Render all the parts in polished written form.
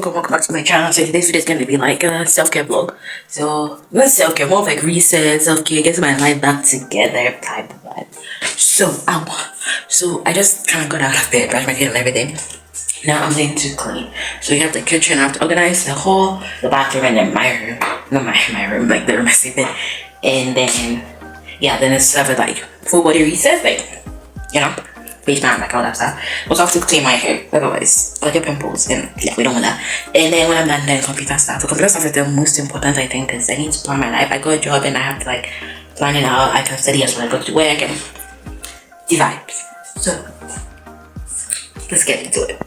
welcome back to my channel. So today's video is going to be like a self-care vlog. So not self-care, more of like reset, self-care, getting my life back together type of vibe. So I just kind of got out of bed, brushed my teeth and everything. Now I'm going to clean. So you have the kitchen, I have to organize the hall, the bathroom, and then my room. Not my room, like the room I sleep in. And then yeah, then it's have a like full body reset, like, you know, face down, like all that stuff. Also have to clean my hair, otherwise I'll get pimples, and yeah, we don't want that. And then when I'm done, then computer stuff. So computer stuff is the most important, I think, because I need to plan my life. I got a job and I have to like plan it out. I can study as well, I go to work and the vibes. So let's get into it.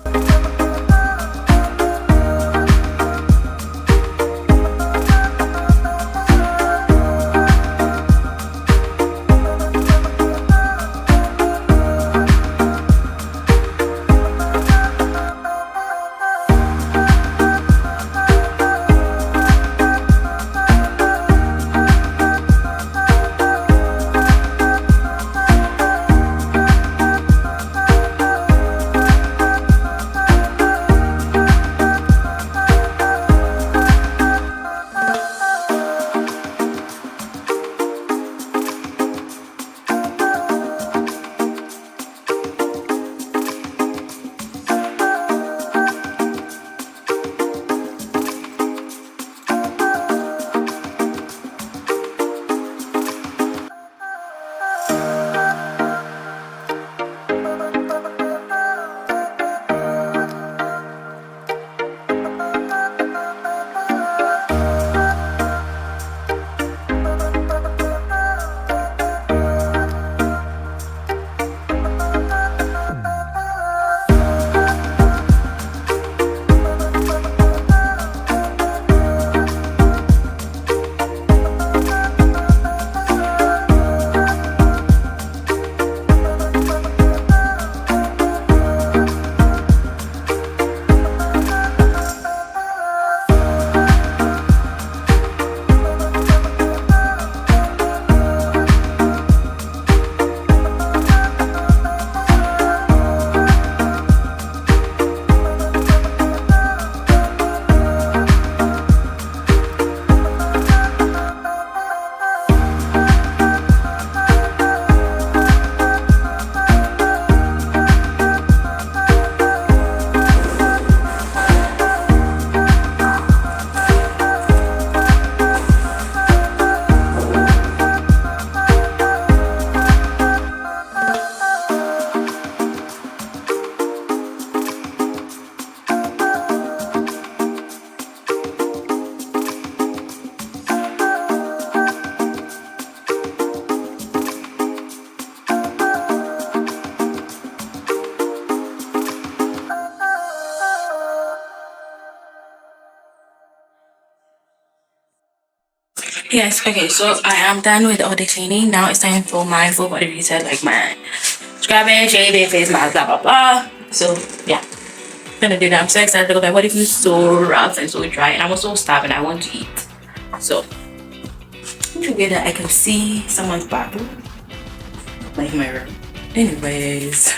Yes, okay, so I am done with all the cleaning. Now it's time for my full body reset, like my scrubbing, shaving, face mask, blah blah blah. So yeah, I'm gonna do that. I'm so excited because my body feels so rough and so dry, and I'm also starving. I want to eat. So together I can see someone's bathroom, like my room. Anyways,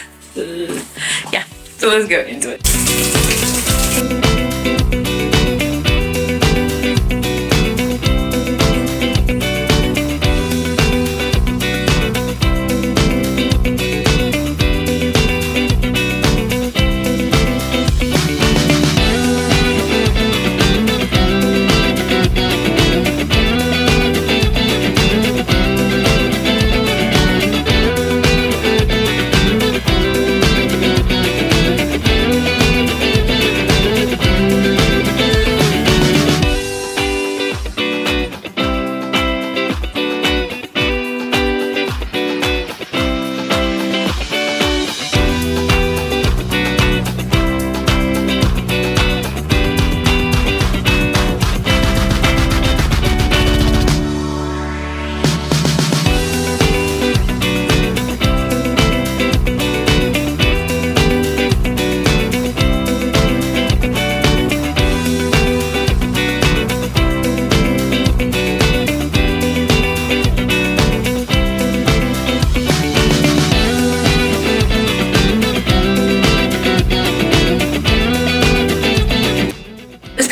yeah, so let's go into it.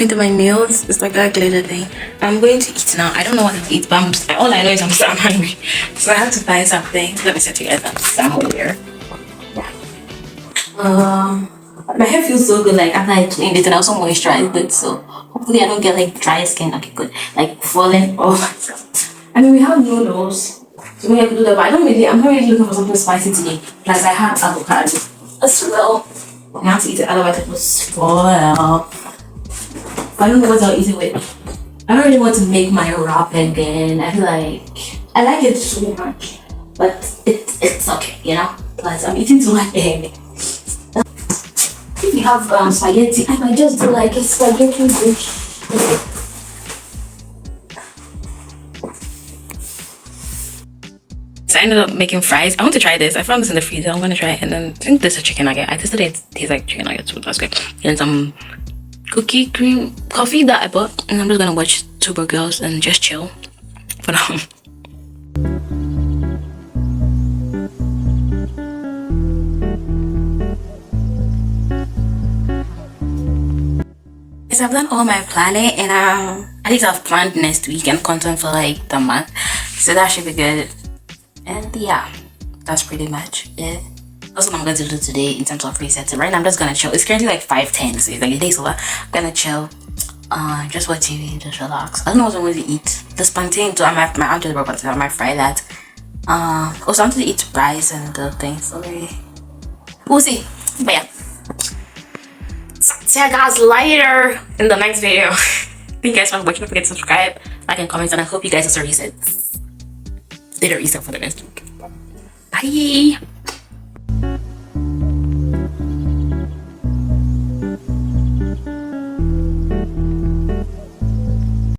painted my nails. It's like that glitter thing. I'm going to eat now. I don't know what to eat, but all I know is I'm hungry. So I have to find something. Let me set you guys up somewhere. Yeah. My hair feels so good. Like after I cleaned it and I also moisturized it. So hopefully I don't get like dry skin. Okay, good. Like falling off. I mean, we have noodles. So maybe I could do that, but I'm not really looking for something spicy today. Plus I have avocado as well. I have to eat it, otherwise it will spoil. But I don't know what I'll eat it with. I don't really want to make my wrap again. I feel like I like it so much, but it's okay, you know. Plus I'm eating too much egg. If you have spaghetti, I might just do like a spaghetti dish. So I ended up making fries. I want to try this. I found this in the freezer. I'm gonna try it, and then I think this is a chicken nugget. I tested it. It tastes like chicken nuggets, so that's good. And some cookie cream coffee that I bought, and I'm just gonna watch Super Girls and just chill for now. So I've done all my planning, and at least I've planned next week and content for like the month, so that should be good. And yeah, that's pretty much it. That's what I'm going to do today in terms of resetting. Right now I'm just gonna chill. It's currently like 5:10, so it's like the day's over. I'm gonna chill, just watch TV, just relax. I don't know what I'm going to eat. This plantain, so my aunt just brought plantain. I might fry that. Also I want to eat rice and the things. So we'll see. But yeah, see you guys later in the next video. Thank you guys for watching. Don't forget to subscribe, like, and comment, and I hope you guys also reset. Did a reset for the next week. Bye.